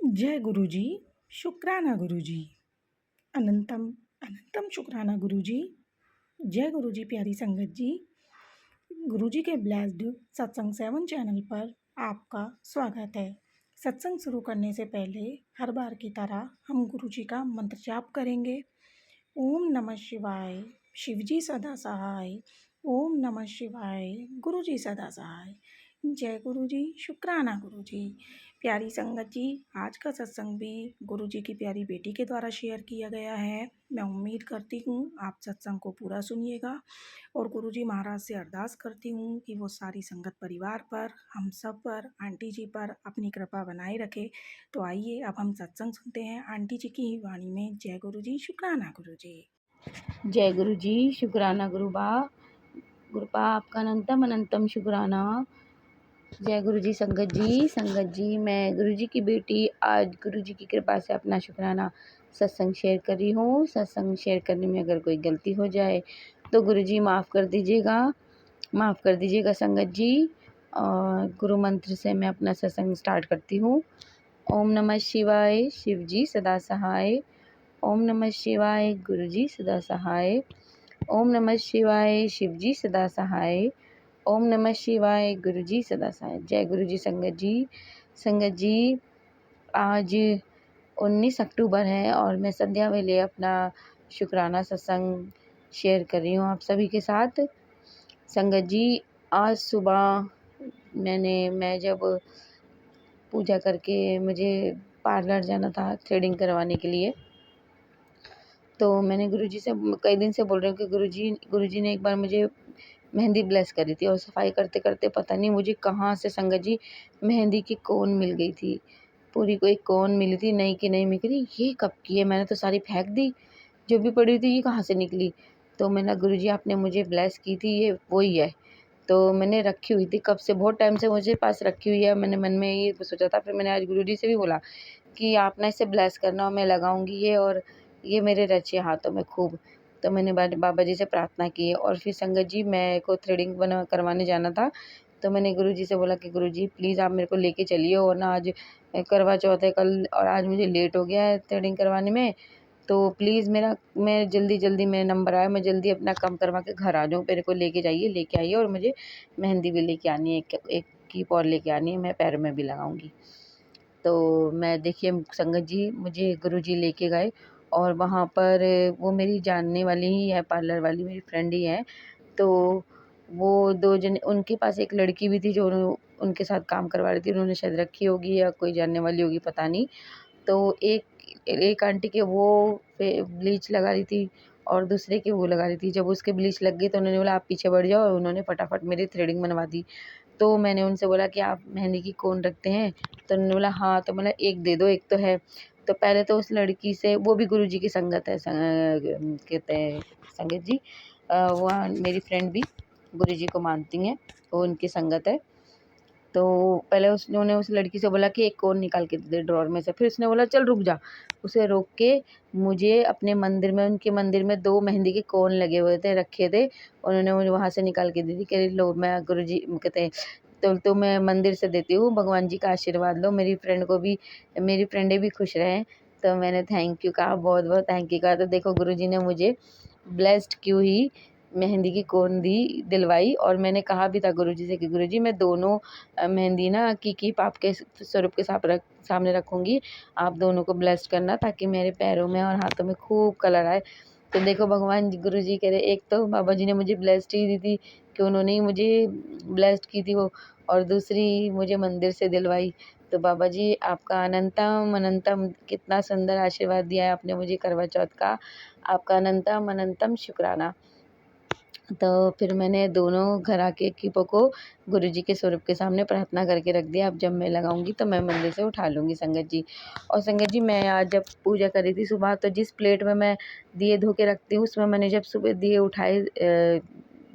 जय गुरुजी, शुक्राना गुरुजी, अनंतम अनंतम शुक्राना गुरुजी। जय गुरुजी। प्यारी संगत जी, गुरुजी के ब्लेस्ड सत्संग 7 चैनल पर आपका स्वागत है। सत्संग शुरू करने से पहले हर बार की तरह हम गुरुजी का मंत्र जाप करेंगे। ओम नमः शिवाय, शिवजी सदा सहाय। ओम नमः शिवाय, गुरुजी सदा सहाय। जय गुरुजी, शुक्राना गुरुजी। प्यारी संगत जी, आज का सत्संग भी गुरुजी की प्यारी बेटी के द्वारा शेयर किया गया है। मैं उम्मीद करती हूँ आप सत्संग को पूरा सुनिएगा और गुरुजी महाराज से अरदास करती हूँ कि वो सारी संगत परिवार पर, हम सब पर, आंटी जी पर अपनी कृपा बनाए रखे। तो आइए अब हम सत्संग सुनते हैं आंटी जी की ही वाणी में। जय गुरुजी, शुक्राना गुरुजी। जय गुरु जी, शुक्राना गुरुपा आपका अनंतम अनंतम शुक्राना। जय गुरु जी। संगत जी मैं गुरु जी की बेटी आज गुरु जी की कृपा से अपना शुक्राना सत्संग शेयर कर रही हूँ। सत्संग शेयर करने में अगर कोई गलती हो जाए तो गुरु जी माफ़ कर दीजिएगा संगत जी। और गुरु मंत्र से मैं अपना सत्संग स्टार्ट करती हूँ। ओम नमः शिवाय, शिव जी सदा सहाय। ओम नमः शिवाय, गुरु जी सदा सहाय। ओम नमः शिवाय, शिव जी सदा सहाय। ओम नमः शिवाय, गुरु जी सदा सहाय। जय गुरु जी। संगत जी आज 19 अक्टूबर है और मैं संध्या वेले अपना शुक्राना सत्संग शेयर कर रही हूँ आप सभी के साथ। संगत जी आज सुबह मैं जब पूजा करके मुझे पार्लर जाना था थ्रेडिंग करवाने के लिए, तो मैंने गुरुजी से कई दिन से बोल रही हूँ कि गुरुजी ने एक बार मुझे मेहंदी ब्लेस करी थी और सफाई करते करते पता नहीं मुझे कहाँ से संगत जी मेहंदी की कोन मिल गई थी। पूरी कोई कोन मिली थी, नई की नई मिल रही। ये कब की है? मैंने तो सारी फेंक दी, जो भी पड़ी थी। ये कहाँ से निकली? तो मैंने गुरुजी आपने मुझे ब्लेस की थी, ये वही है। तो मैंने रखी हुई थी कब से, बहुत टाइम से मुझे पास रखी हुई है। मैंने मन में ये सोचा था, फिर मैंने आज गुरुजी से भी बोला कि आप ना इसे ब्लेस करना और मैं लगाऊंगी ये, और ये मेरे रचे हाथों में खूब। तो मैंने बाबा जी से प्रार्थना की है। और फिर संगत जी मैं को थ्रेडिंग करवाने जाना था, तो मैंने गुरुजी से बोला कि गुरुजी प्लीज़ आप मेरे को लेके चलिए, और ना आज करवा चौथ है कल, और आज मुझे लेट हो गया है थ्रेडिंग करवाने में। तो प्लीज़ मैं जल्दी मेरा नंबर आया, मैं जल्दी अपना काम करवा के घर आ जाऊँ। मेरे को लेके आइए और मुझे मेहंदी भी लेके आनी है, एक कीप और लेके आनी है, मैं पैरों में भी लगाऊंगी। तो मैं देखिए संगत जी मुझे गुरुजी लेके गए, और वहाँ पर वो मेरी जानने वाली ही है, पार्लर वाली मेरी फ्रेंड ही है। तो वो 2 जने, उनके पास एक लड़की भी थी जो उनके साथ काम करवा रही थी। उन्होंने शायद रखी होगी या कोई जानने वाली होगी, पता नहीं। तो एक आंटी के वो ब्लीच लगा रही थी और दूसरे के वो लगा रही थी। जब उसके ब्लीच लग गई तो उन्होंने बोला आप पीछे बढ़ जाओ, और उन्होंने फटाफट मेरी थ्रेडिंग बनवा दी। तो मैंने उनसे बोला कि आप मेहंदी की कोन रखते हैं? तो उन्होंने बोला हाँ। तो बोला एक दे दो, एक तो है। तो पहले तो उस लड़की से, वो भी गुरुजी की संगत है, कहते हैं संगत जी, वो मेरी फ्रेंड भी गुरुजी को मानती हैं, वो उनकी संगत है। तो पहले उन्होंने उस लड़की से बोला कि एक कोन निकाल के दे ड्रॉर में से। फिर उसने बोला चल रुक जा। उसे रोक के मुझे अपने मंदिर में, उनके मंदिर में 2 मेहंदी के कोन लगे हुए थे, रखे थे। उन्होंने मुझे वहाँ से निकाल के दी थी कि लो, मैं गुरुजी कहते हैं तो मैं मंदिर से देती हूँ, भगवान जी का आशीर्वाद लो, मेरी फ्रेंड को भी, मेरी फ्रेंडें भी खुश रहें। तो मैंने थैंक यू कहा, बहुत बहुत थैंक यू कहा। तो देखो गुरुजी ने मुझे ब्लेस्ड क्यों ही मेहंदी की कोन दिलवाई। और मैंने कहा भी था गुरुजी से कि गुरुजी मैं दोनों मेहंदी ना कीप आपके स्वरूप के सामने रखूँगी, आप दोनों को ब्लेस्ड करना ताकि मेरे पैरों में और हाथों में खूब कलर आए। तो देखो भगवान गुरुजी कह रहे, एक तो बाबा जी ने मुझे ब्लेस्ड ही दी थी कि उन्होंने ही मुझे ब्लेस्ड की थी वो, और दूसरी मुझे मंदिर से दिलवाई। तो बाबा जी आपका अनंतम अनंतम, कितना सुंदर आशीर्वाद दिया है आपने मुझे करवा चौथ का, आपका अनंतम अनंतम शुक्राना। तो फिर मैंने दोनों घर आके कीपों को गुरुजी के स्वरूप के सामने प्रार्थना करके रख दिया। अब जब मैं लगाऊंगी तो मैं मंदिर से उठा लूँगी संगत जी। और संगत जी मैं आज जब पूजा कर रही थी सुबह, तो जिस प्लेट में मैं दिए धो के रखती हूँ, उसमें मैंने जब सुबह दिए उठाए,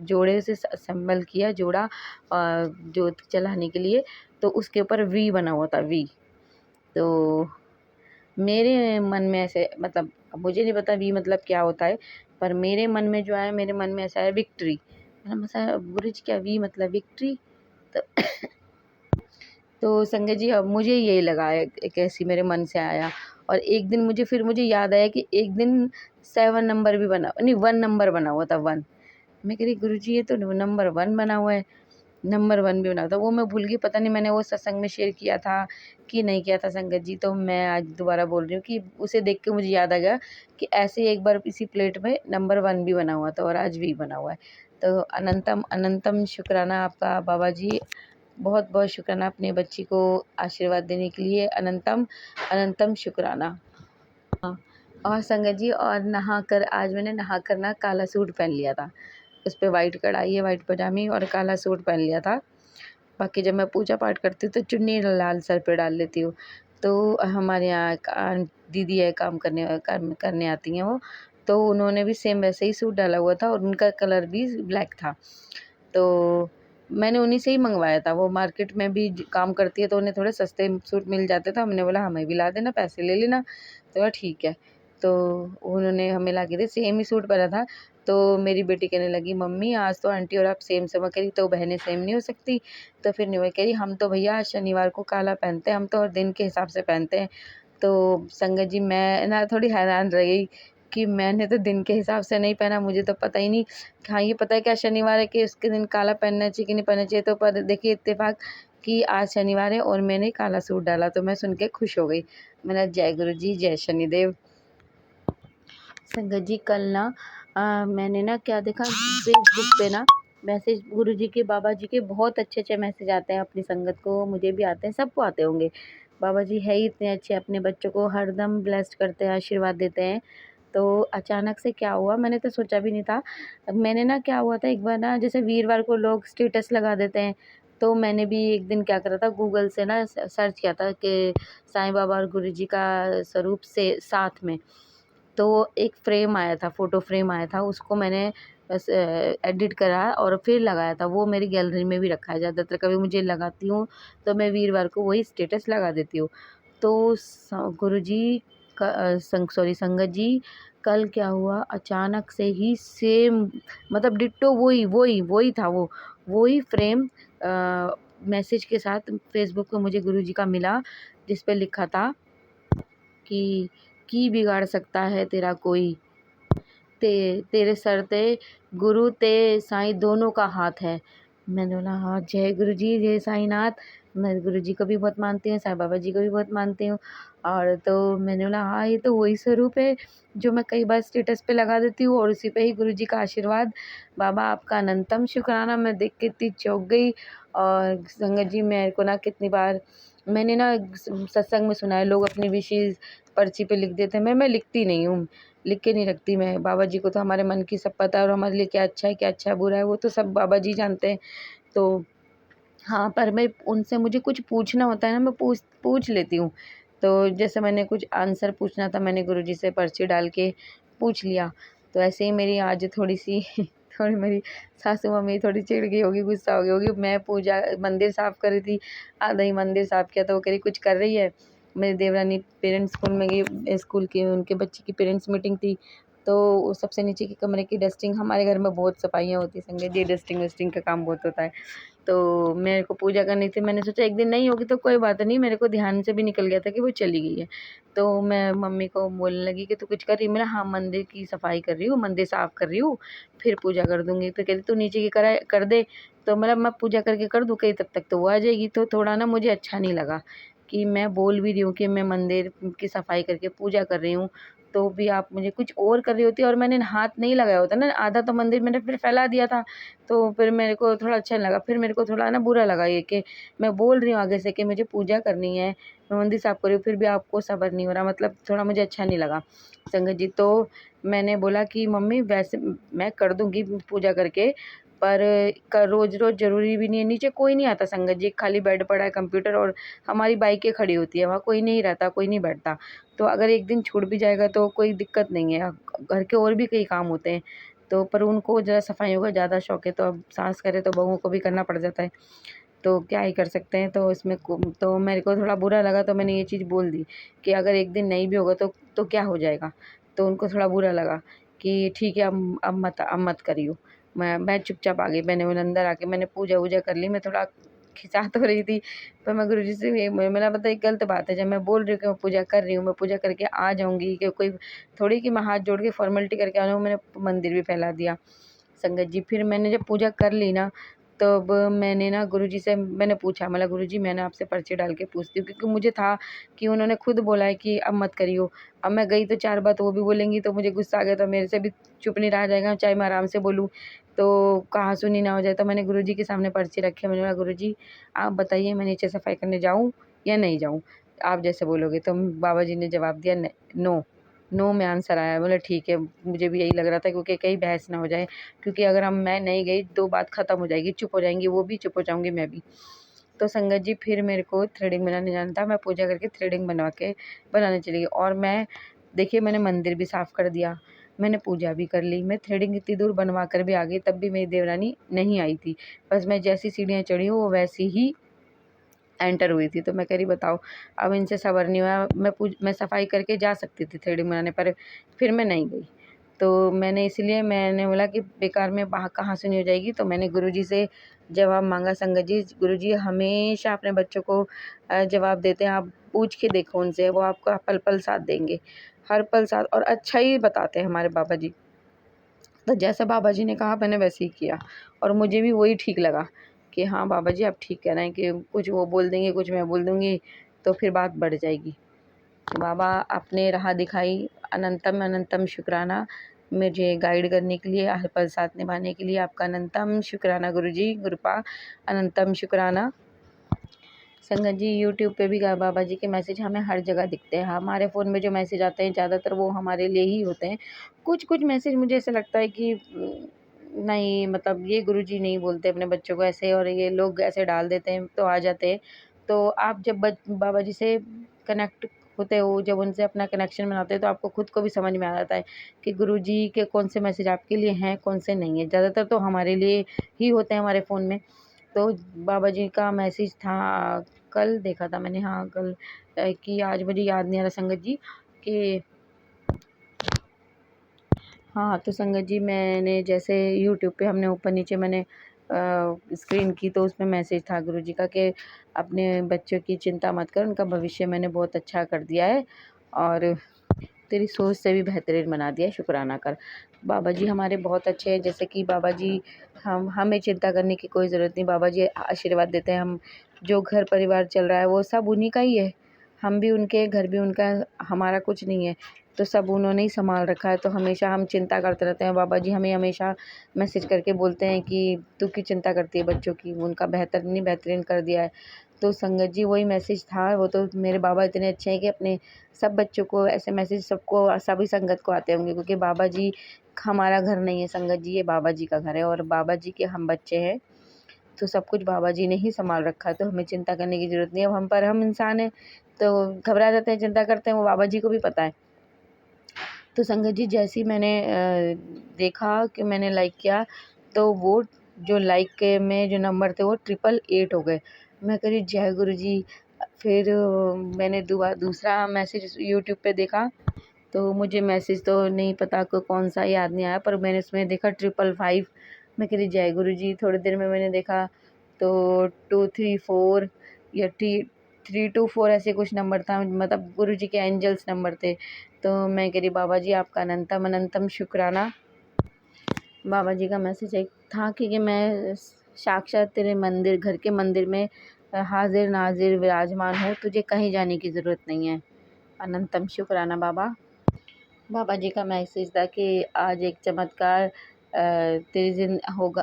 जोड़े से असेंबल किया, जोड़ा जोत चलाने के लिए, तो उसके ऊपर वी बना हुआ था, वी। तो मेरे मन में ऐसे, मतलब अब मुझे नहीं पता वी मतलब क्या होता है, पर मेरे मन में जो आया, मेरे मन में ऐसा है विक्ट्री। मैंने गुरु जी क्या वी मतलब विक्ट्री? तो तो संगत जी अब मुझे यही लगा है, एक ऐसी मेरे मन से आया। और एक दिन मुझे याद आया कि एक दिन 7 नंबर भी बना, नहीं 1 नंबर बना हुआ था, 1। मैं कह रही गुरुजी ये तो नंबर 1 बना हुआ है, नंबर 1 भी बना था। वो मैं भूल गई, पता नहीं मैंने वो सत्संग में शेयर किया था कि नहीं किया था संगत जी। तो मैं आज दोबारा बोल रही हूँ कि उसे देख के मुझे याद आ गया कि ऐसे ही एक बार इसी प्लेट में नंबर 1 भी बना हुआ था और आज भी बना हुआ है। तो अनंतम अनंतम शुक्राना आपका बाबा जी, बहुत बहुत शुक्राना अपने बच्ची को आशीर्वाद देने के लिए, अनंतम अनंतम शुक्राना। और संगत जी, और नहाकर आज मैंने नहाकर ना काला सूट पहन लिया था, उस पर वाइट कढ़ाई है, वाइट पजामी और काला सूट पहन लिया था। बाकी जब मैं पूजा पाठ करती हूँ तो चुन्नी लाल सर पे डाल लेती हूँ। तो हमारे यहाँ एक दीदी है, काम करने आती हैं वो, तो उन्होंने भी सेम वैसे ही सूट डाला हुआ था और उनका कलर भी ब्लैक था। तो मैंने उन्हीं से ही मंगवाया था, वो मार्केट में भी काम करती है तो उन्हें थोड़े सस्ते सूट मिल जाते थे। हमने बोला हमें भी ला देना, पैसे ले लेना। तो बोला ठीक है। तो उन्होंने हमें ला के दिए, सेम ही सूट पहना था। तो मेरी बेटी कहने लगी मम्मी आज तो आंटी और आप सेम सेम। कह रही तो बहनें सेम नहीं हो सकती। तो फिर नहीं, कह रही हम तो भैया शनिवार को काला पहनते हैं, हम तो और दिन के हिसाब से पहनते हैं। तो संगत जी मैं ना थोड़ी हैरान रह गई कि मैंने तो दिन के हिसाब से नहीं पहना, मुझे तो पता ही नहीं। हाँ ये पता है क्या शनिवार है कि उसके दिन काला पहनना चाहिए कि नहीं पहनना चाहिए। तो पर देखिए इत्तेफाक कि आज शनिवार है और मैंने काला सूट डाला, तो मैं सुन के खुश हो गई। मैंने जय गुरु जी, जय शनिदेव। संगत जी कल ना मैंने ना क्या देखा, फेसबुक पे ना मैसेज, गुरुजी के बाबा जी के बहुत अच्छे अच्छे मैसेज आते हैं अपनी संगत को, मुझे भी आते हैं, सबको आते होंगे। बाबा जी है ही इतने अच्छे, अपने बच्चों को हरदम ब्लेस्ड करते हैं, आशीर्वाद देते हैं। तो अचानक से क्या हुआ, मैंने तो सोचा भी नहीं था। मैंने ना क्या हुआ था एक बार ना, जैसे वीरवार को लोग स्टेटस लगा देते हैं, तो मैंने भी एक दिन क्या करा था, गूगल से ना सर्च किया था कि साईं बाबा और गुरुजी का स्वरूप से साथ में। तो एक फ्रेम आया था, फ़ोटो फ्रेम आया था, उसको मैंने बस एडिट करा और फिर लगाया था। वो मेरी गैलरी में भी रखा है, ज़्यादातर कभी मुझे लगाती हूँ तो मैं वीरवार को वही स्टेटस लगा देती हूँ। तो गुरुजी का संगत जी कल क्या हुआ, अचानक से ही सेम, मतलब डिट्टो वही था, वही फ्रेम मैसेज के साथ फेसबुक पे मुझे गुरुजी का मिला, जिस पे लिखा था कि की बिगाड़ सकता है तेरा कोई, तेरे सर ते गुरु ते साईं दोनों का हाथ है। मैंने बोला हाँ जय गुरु जी, जय साईंनाथ। मैं गुरु जी को भी बहुत मानती हूँ, साईं बाबा जी को भी बहुत मानती हूँ। और तो मैंने बोला हाँ ये तो वही स्वरूप है जो मैं कई बार स्टेटस पे लगा देती हूँ, और उसी पे ही गुरु जी का आशीर्वाद। बाबा आपका अनंतम शुक्राना। मैं देख के इतनी चौंक गई। और संगत जी मेरे को ना कितनी बार मैंने ना सत्संग में सुना है, लोग अपनी विशेष पर्ची पे लिख देते हैं, मैं लिखती नहीं हूँ, लिख के नहीं रखती मैं। बाबा जी को तो हमारे मन की सब पता है, और हमारे लिए क्या अच्छा है क्या अच्छा है बुरा है वो तो सब बाबा जी जानते हैं। तो हाँ, पर मैं उनसे, मुझे कुछ पूछना होता है ना, मैं पूछ लेती हूँ। तो जैसे मैंने कुछ आंसर पूछना था, मैंने गुरुजी से पर्ची डाल के पूछ लिया। तो ऐसे ही मेरी आज थोड़ी-सी थोड़ी मेरी सासू मम्मी थोड़ी चिढ़ गई होगी, गुस्सा हो गई होगी। मैं पूजा मंदिर साफ़ कर रही थी, आधा ही मंदिर साफ़ किया तो वो कह रही कुछ कर रही है। मेरी देवरानी पेरेंट्स स्कूल में गई, स्कूल की उनके बच्चे की पेरेंट्स मीटिंग थी, तो सबसे नीचे के कमरे की डस्टिंग, हमारे घर में बहुत सफाइयाँ होती हैं संगत जी, डस्टिंग वस्टिंग का काम बहुत होता है। तो मेरे को पूजा करनी थी, मैंने सोचा एक दिन नहीं होगी तो कोई बात नहीं, मेरे को ध्यान से भी निकल गया था कि वो चली गई है। तो मैं मम्मी को बोलने लगी कि तू कुछ कर रही है? मैंने हाँ मंदिर की सफाई कर रही हूँ, मंदिर साफ़ कर रही हूँ, फिर पूजा कर दूँगी। तो कह रही तू नीचे की कर दे। तो मतलब मैं पूजा करके कर दूँ, कहीं तब तक तो वो आ जाएगी। तो थोड़ा ना मुझे अच्छा नहीं लगा कि मैं बोल भी रही हूँ कि मैं मंदिर की सफाई करके पूजा कर रही हूँ, तो भी आप मुझे कुछ और कर रही होती, और मैंने हाथ नहीं लगाया होता ना, आधा तो मंदिर मैंने फिर फैला दिया था। तो फिर मेरे को थोड़ा अच्छा नहीं लगा, फिर मेरे को थोड़ा ना बुरा लगा ये कि मैं बोल रही हूँ आगे से कि मुझे पूजा करनी है, मैं मंदिर साफ़ कर रही हूँ, फिर भी आपको सब्र नहीं हो रहा, मतलब थोड़ा मुझे अच्छा नहीं लगा संगत जी। तो मैंने बोला कि मम्मी वैसे मैं कर दूँगी पूजा करके, पर रोज़-रोज़ ज़रूरी भी नहीं है। नीचे कोई नहीं आता संगत जी, खाली बेड पड़ा है, कंप्यूटर और हमारी बाइकें खड़ी होती है, वहाँ कोई नहीं रहता, कोई नहीं बैठता। तो अगर एक दिन छूट भी जाएगा तो कोई दिक्कत नहीं है, घर के और भी कई काम होते हैं। तो पर उनको ज़रा सफाइयों का ज़्यादा शौक है, तो अब सास करे तो बहू को भी करना पड़ जाता है, तो क्या ही कर सकते हैं। तो इसमें तो मेरे को थोड़ा बुरा लगा, तो मैंने ये चीज़ बोल दी कि अगर एक दिन नहीं भी होगा तो क्या हो जाएगा। तो उनको थोड़ा बुरा लगा कि ठीक है अब मत करियो। मैं चुपचाप आ गई, मैंने बोला अंदर आके मैंने पूजा वूजा कर ली, मैं थोड़ा खिंचा तो रही थी, पर मैं गुरुजी से मेरा पता है गलत बात है, जब मैं बोल रही हूँ कि मैं पूजा कर रही हूँ, मैं पूजा करके आ जाऊँगी, कि कोई थोड़ी कि मैं हाथ जोड़ के फॉर्मेलिटी करके आ जाऊँ, मैंने मंदिर भी फैला दिया संगत जी। फिर मैंने जब पूजा कर ली ना, तब मैंने ना गुरुजी से मैंने पूछा, मतलब गुरुजी मैंने आपसे पर्ची डाल के पूछती हूँ, क्योंकि मुझे था कि उन्होंने खुद बोला है कि अब मत करियो। अब मैं गई तो 4 बात वो भी बोलेंगी तो मुझे गुस्सा आ गया, तो मेरे से भी चुप नहीं रहा जाएगा, चाहे मैं आराम से बोलूँ तो कहा सुनी ना हो जाए। तो मैंने गुरुजी के सामने पर्ची रखी, मैंने बोला गुरुजी आप बताइए मैं नीचे सफाई करने जाऊँ या नहीं जाऊँ, आप जैसे बोलोगे। तो बाबा जी ने जवाब दिया नो, नो में आंसर आया। बोले ठीक है, मुझे भी यही लग रहा था, क्योंकि कहीं बहस ना हो जाए, क्योंकि अगर मैं नहीं गई 2 बात ख़त्म हो जाएगी, चुप हो जाएंगी, वो भी चुप हो जाऊँगी मैं भी। तो संगत जी फिर मेरे को थ्रेडिंग बनाने जाना था, मैं पूजा करके थ्रेडिंग बनाने चली गई। और मैं देखिए मैंने मंदिर भी साफ़ कर दिया, मैंने पूजा भी कर ली, मैं थ्रेडिंग इतनी दूर बनवा कर भी आ गई, तब भी मेरी देवरानी नहीं आई थी। बस मैं जैसी सीढ़ियाँ चढ़ी हूँ वो वैसी ही एंटर हुई थी। तो मैं कह रही बताओ, अब इनसे सबर नहीं हुआ, मैं सफाई करके जा सकती थी थ्रेडिंग बनाने, पर फिर मैं नहीं गई। तो मैंने इसलिए मैंने बोला कि बेकार में कहाँ सुनी हो जाएगी, तो मैंने गुरुजी से जवाब मांगा। संगत जी गुरुजी हमेशा अपने बच्चों को जवाब देते हैं, आप पूछ के देखो उनसे, वो आपका पल पल साथ देंगे, हर पल साथ, और अच्छा ही बताते हैं हमारे बाबा जी। तो जैसा बाबा जी ने कहा मैंने वैसे ही किया, और मुझे भी वही ठीक लगा कि हाँ बाबा जी आप ठीक कह रहे हैं, कि कुछ वो बोल देंगे कुछ मैं बोल दूँगी तो फिर बात बढ़ जाएगी। तो बाबा आपने राह दिखाई, अनंतम अनंतम शुक्राना मुझे गाइड करने के लिए, हर पल साथ निभाने के लिए आपका अनंतम शुक्राना गुरुजी, गुरुपा अनंतम शुक्राना। संगत जी यूट्यूब पे भी बाबा जी के मैसेज हमें हर जगह दिखते हैं, हमारे फ़ोन में जो मैसेज आते हैं ज़्यादातर वो हमारे लिए ही होते हैं। कुछ कुछ मैसेज मुझे ऐसा लगता है कि नहीं, मतलब ये गुरुजी नहीं बोलते अपने बच्चों को ऐसे, और ये लोग ऐसे डाल देते हैं तो आ जाते हैं। तो आप जब बाबा जी से कनेक्ट होते हो, जब उनसे अपना कनेक्शन बनाते हो, तो आपको खुद को भी समझ में आ जाता है कि गुरुजी के कौन से मैसेज आपके लिए हैं, कौन से नहीं है। ज़्यादातर तो हमारे लिए ही होते हैं हमारे फ़ोन में। तो बाबा जी का मैसेज था, कल देखा था मैंने, हाँ कल, कि आज मुझे याद नहीं आ रहा संगत जी कि हाँ। तो संगत जी मैंने जैसे यूट्यूब पे हमने ऊपर नीचे मैंने स्क्रीन की, तो उसमें मैसेज था गुरुजी का कि अपने बच्चों की चिंता मत कर, उनका भविष्य मैंने बहुत अच्छा कर दिया है, और तेरी सोच से भी बेहतरीन बना दिया है, शुक्राना कर। बाबा जी हमारे बहुत अच्छे हैं, जैसे कि बाबा जी हमें चिंता करने की कोई ज़रूरत नहीं, बाबा जी आशीर्वाद देते हैं। हम जो घर परिवार चल रहा है वो सब उन्हीं का ही है, हम भी उनके, घर भी उनका, हमारा कुछ नहीं है, तो सब उन्होंने ही संभाल रखा है। तो हमेशा हम चिंता करते रहते हैं, बाबा जी हमें हमेशा मैसेज करके बोलते हैं कि तू क्यों चिंता करती है बच्चों की, उनका बेहतरीन कर दिया है। तो संगत जी वही मैसेज था, वो तो मेरे बाबा इतने अच्छे हैं कि अपने सब बच्चों को ऐसे मैसेज, सबको सभी संगत को आते होंगे, क्योंकि बाबा जी हमारा घर नहीं है संगत जी, ये बाबा जी का घर है, और बाबा जी के हम बच्चे हैं, तो सब कुछ बाबा जी ने ही संभाल रखा है, तो हमें चिंता करने की ज़रूरत नहीं है। अब हम इंसान हैं तो घबरा जाते हैं, चिंता करते हैं, वो बाबा जी को भी पता है। तो संगत जी जैसे ही मैंने देखा कि मैंने लाइक किया, तो वो जो लाइक के में जो नंबर थे वो 888 हो गए। मैं कह रही जय गुरु जी। फिर मैंने दूसरा मैसेज यूट्यूब पे देखा, तो मुझे मैसेज तो नहीं पता को कौन सा, याद नहीं आया, पर मैंने उसमें देखा 555। मैं कह रही जय गुरु जी। थोड़ी देर में मैंने देखा तो 234 या 324 ऐसे कुछ नंबर था, मतलब गुरु जी के एंजल्स नंबर थे। तो मैं कह रही बाबा जी आपका अनंतम अनंतम शुक्राना। बाबा जी का मैसेज एक था कि मैं साक्षात तेरे मंदिर, घर के मंदिर में हाजिर नाजिर विराजमान हूँ, तुझे कहीं जाने की ज़रूरत नहीं है। अनंतम शुक्राना बाबा। बाबा जी का मैसेज था कि आज एक चमत्कार तेरी होगा,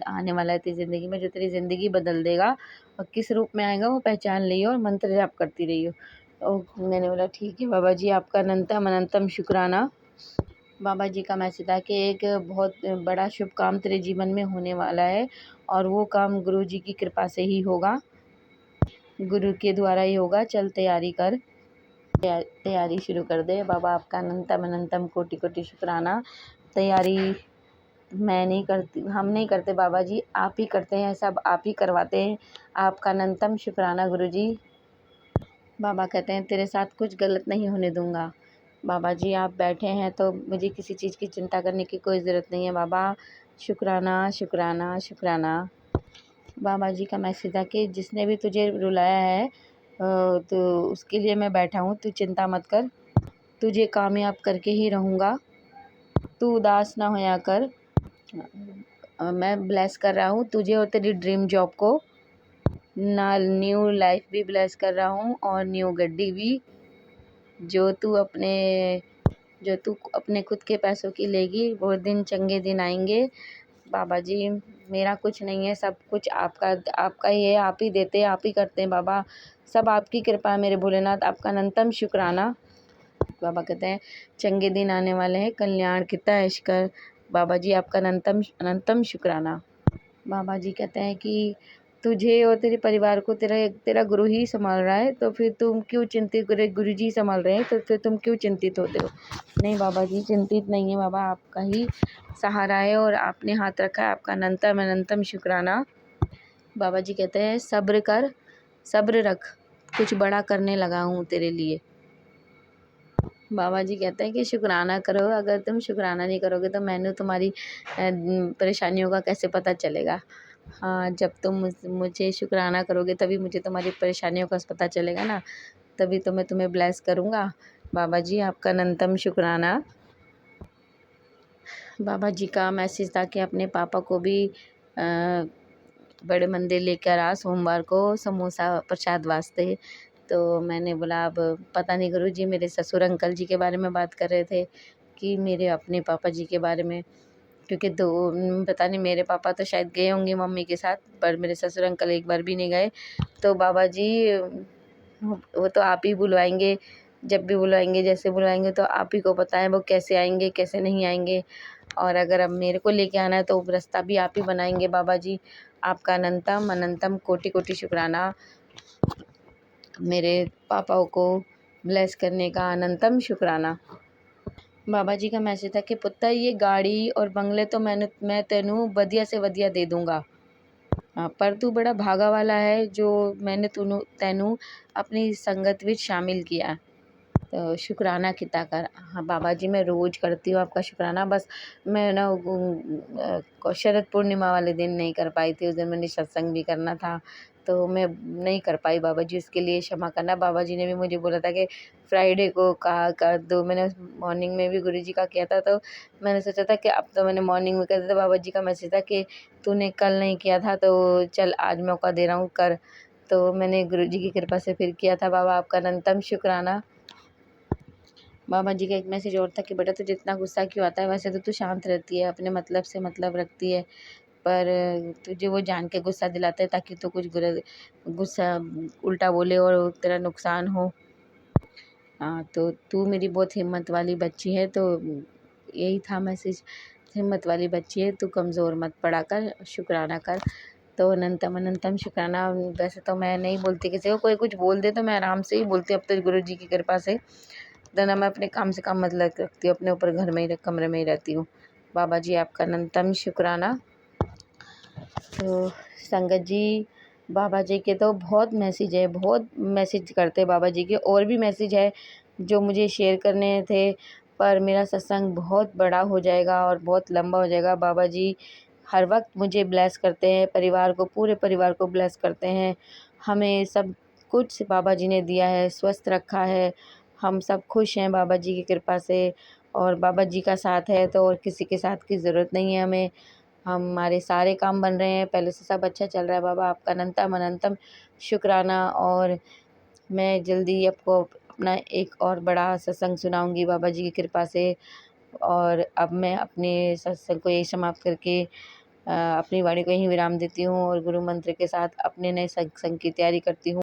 आने वाला है तेरी ज़िंदगी में, जो तेरी ज़िंदगी बदल देगा, और किस रूप में आएगा वो पहचान लियो, और मंत्र जाप करती रहियो। तो मैंने बोला ठीक है बाबा जी आपका अनंतम अनंतम शुक्राना। बाबा जी का मैसेज था कि एक बहुत बड़ा शुभ काम तेरे जीवन में होने वाला है, और वो काम गुरु जी की कृपा से ही होगा, गुरु के द्वारा ही होगा, चल तैयारी कर, तैयारी शुरू कर दे। बाबा आपका अनंतम अनंतम कोटि कोटि शुक्राना। तैयारी मैं नहीं करती, हम नहीं करते बाबा जी, आप ही करते हैं, सब आप ही करवाते हैं, आपका अनंतम शुक्राना गुरु जी। बाबा कहते हैं तेरे साथ कुछ गलत नहीं होने दूंगा। बाबा जी आप बैठे हैं तो मुझे किसी चीज़ की चिंता करने की कोई ज़रूरत नहीं है बाबा, शुक्राना शुक्राना शुक्राना। बाबा जी का मैसेज था कि जिसने भी तुझे रुलाया है तो उसके लिए मैं बैठा हूँ, तू चिंता मत कर, तुझे कामयाब करके ही रहूँगा, तू उदास ना होया कर। मैं ब्लेस कर रहा हूँ तुझे और तेरी ड्रीम जॉब को, ना न्यू लाइफ भी ब्लेस कर रहा हूँ और न्यू गड्डी भी, जो तू अपने खुद के पैसों की लेगी वो दिन चंगे दिन आएंगे। बाबा जी मेरा कुछ नहीं है, सब कुछ आपका ही है, आप ही देते हैं, आप ही करते हैं बाबा, सब आपकी कृपा है मेरे भोलेनाथ, आपका अनंतम शुक्राना। बाबा कहते हैं चंगे दिन आने वाले हैं, कल्याण कितना ऐश कर, बाबा जी आपका अनंतम अनंतम शुक्राना। बाबा जी कहते हैं कि तुझे और तेरे परिवार को तेरा गुरु ही संभाल रहा है, तो फिर तुम क्यों चिंतित, गुरु जी संभाल रहे हैं तो फिर तुम क्यों चिंतित होते हो। नहीं बाबा जी चिंतित नहीं है, बाबा आपका ही सहारा है और आपने हाथ रखा है, आपका अनंतम अनंतम शुक्राना। बाबा जी कहते हैं सब्र कर, सब्र रख, कुछ बड़ा करने लगा हूँ तेरे लिए। बाबा जी कहते हैं कि शुक्राना करो, अगर तुम शुक्राना नहीं करोगे तो मैंने तुम्हारी परेशानियों का कैसे पता चलेगा। हाँ जब तुम मुझे शुक्राना करोगे तभी मुझे तुम्हारी परेशानियों का पता चलेगा ना, तभी तो मैं तुम्हें ब्लेस करूँगा। बाबा जी आपका अनंतम शुक्राना। बाबा जी का मैसेज था कि अपने पापा को भी बड़े मंदिर लेकर आ सोमवार को समोसा प्रसाद वास्ते। तो मैंने बोला अब पता नहीं गुरुजी, मेरे ससुर अंकल जी के बारे में बात कर रहे थे कि मेरे अपने पापा जी के बारे में, क्योंकि पता नहीं मेरे पापा तो शायद गए होंगे मम्मी के साथ, पर मेरे ससुर अंकल एक बार भी नहीं गए। तो बाबा जी वो तो आप ही बुलवाएंगे, जब भी बुलवाएंगे जैसे बुलवाएंगे तो आप ही को पता है वो कैसे आएंगे कैसे नहीं आएंगे, और अगर अब मेरे को लेके आना है तो रास्ता भी आप ही बनाएंगे। बाबा जी आपका अनंतम अनंतम कोटि कोटि शुक्राना, मेरे पापाओं को ब्लेस करने का अनंतम शुक्राना। बाबा जी का मैसेज था कि पुत्र ये गाड़ी और बंगले तो मैं तेनू वधिया से वधिया दे दूंगा, पर तू बड़ा भागा वाला है जो मैंने तेनू अपनी संगत विच शामिल किया। तो शुक्राना किता कर। हाँ बाबा जी मैं रोज़ करती हूँ आपका शुक्राना, बस मैं ना शरद पूर्णिमा वाले दिन नहीं कर पाई थी, उस दिन मैंने सत्संग भी करना था तो मैं नहीं कर पाई। बाबा जी उसके लिए क्षमा करना। बाबा जी ने भी मुझे बोला था कि फ्राइडे को कहा कर दो, मैंने मॉर्निंग में भी गुरु जी का किया था, तो मैंने सोचा था कि अब तो मैंने मॉर्निंग में कर दिया था। बाबा जी का मैसेज था कि तूने कल नहीं किया था तो चल आज मौका दे रहा हूँ कर, तो मैंने गुरु जी की कृपा से फिर किया था। बाबा आपका अनंतम शुक्राना। बाबा जी का एक मैसेज और था कि बेटा तू जितना गुस्सा क्यों आता है, वैसे तो तू शांत रहती है, अपने मतलब से मतलब रखती है, पर तुझे वो जान के गुस्सा दिलाते हैं ताकि तू कुछ गुस्सा उल्टा बोले और तेरा नुकसान हो। हाँ तो तू मेरी बहुत हिम्मत वाली बच्ची है, तो यही था मैसेज, हिम्मत वाली बच्ची है, तू कमज़ोर मत पड़ा कर, शुक्राना कर। तो अनंतम अनंतम शुक्राना। वैसे तो मैं नहीं बोलती किसी को, कोई कुछ बोल दे तो मैं आराम से ही बोलती हूँ, अब तो गुरु जी की कृपा से ना मैं अपने काम से काम मतलब रखती हूँ, अपने ऊपर घर में ही कमरे में ही रहती हूँ। बाबा जी आपका अनंतम शुक्राना। तो संगत जी बाबा जी के तो बहुत मैसेज है, बहुत मैसेज करते हैं बाबा जी के, और भी मैसेज है जो मुझे शेयर करने थे, पर मेरा सत्संग बहुत बड़ा हो जाएगा और बहुत लंबा हो जाएगा। बाबा जी हर वक्त मुझे ब्लेस करते हैं, परिवार को, पूरे परिवार को ब्लेस करते हैं, हमें सब कुछ बाबा जी ने दिया है, स्वस्थ रखा है, हम सब खुश हैं बाबा जी की कृपा से, और बाबा जी का साथ है तो और किसी के साथ की ज़रूरत नहीं है हमें, हमारे सारे काम बन रहे हैं, पहले से सब अच्छा चल रहा है। बाबा आपका अनंतम अनंतम शुक्राना। और मैं जल्दी आपको अपना एक और बड़ा सत्संग सुनाऊंगी बाबा जी की कृपा से, और अब मैं अपने सत्संग को यही समाप्त करके अपनी वाणी को यहीं विराम देती हूँ और गुरु मंत्र के साथ अपने नए सत्संग की तैयारी करती हूँ।